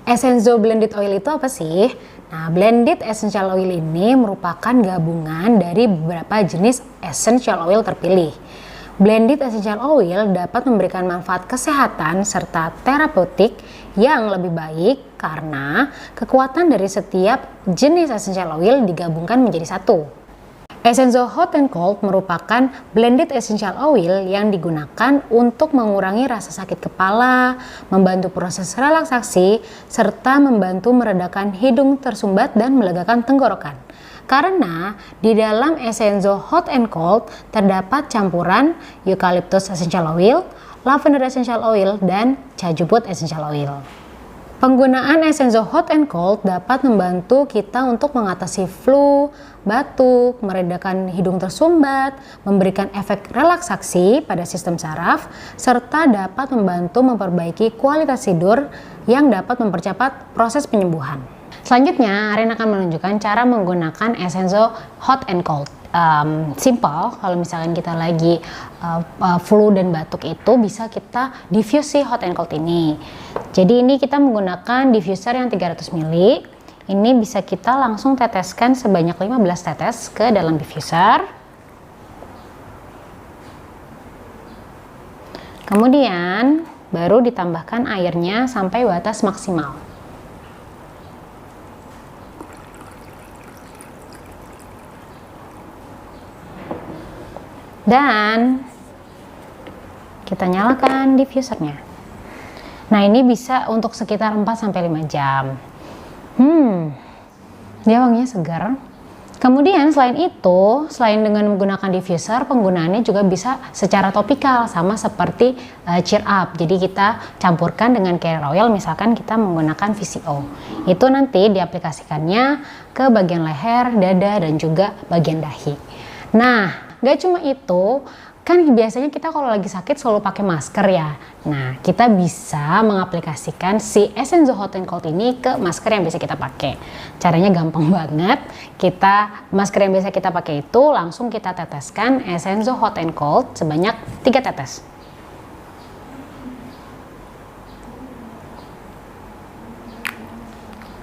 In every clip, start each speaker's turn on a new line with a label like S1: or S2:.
S1: Essenzo blended oil itu apa sih? Nah, blended essential oil ini merupakan gabungan dari beberapa jenis essential oil terpilih. Blended essential oil dapat memberikan manfaat kesehatan serta terapeutik yang lebih baik karena kekuatan dari setiap jenis essential oil digabungkan menjadi satu. Essenzo Hot and Cold merupakan blended essential oil yang digunakan untuk mengurangi rasa sakit kepala, membantu proses relaksasi, serta membantu meredakan hidung tersumbat dan melegakan tenggorokan. Karena di dalam Essenzo Hot and Cold terdapat campuran eucalyptus essential oil, lavender essential oil, dan cajuput essential oil. Penggunaan Essenzo Hot and Cold dapat membantu kita untuk mengatasi flu, batuk, meredakan hidung tersumbat, memberikan efek relaksasi pada sistem saraf, serta dapat membantu memperbaiki kualitas tidur yang dapat mempercepat proses penyembuhan. Selanjutnya, Arin akan menunjukkan cara menggunakan Essenzo Hot and Cold. Simple, kalau misalkan kita lagi flu dan batuk itu bisa kita diffuse si hot and cold ini. Jadi ini kita menggunakan diffuser yang 300 ml. Ini bisa kita langsung teteskan sebanyak 15 tetes ke dalam diffuser. Kemudian baru ditambahkan airnya sampai batas maksimal. Dan kita nyalakan diffusernya. Nah, ini bisa untuk sekitar 4-5 jam. Dia wanginya segar. Kemudian selain itu, selain dengan menggunakan diffuser, penggunaannya juga bisa secara topikal sama seperti cheer up. Jadi kita campurkan dengan carrier oil, misalkan kita menggunakan VCO. Itu nanti diaplikasikannya ke bagian leher, dada, dan juga bagian dahi. Nah, gak cuma itu, kan biasanya kita kalau lagi sakit selalu pakai masker ya. Nah, kita bisa mengaplikasikan si Essenzo Hot and Cold ini ke masker yang biasa kita pakai. Caranya gampang banget. Masker yang biasa kita pakai itu langsung kita teteskan Essenzo Hot and Cold sebanyak 3 tetes.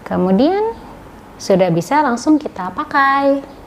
S1: Kemudian sudah bisa langsung kita pakai.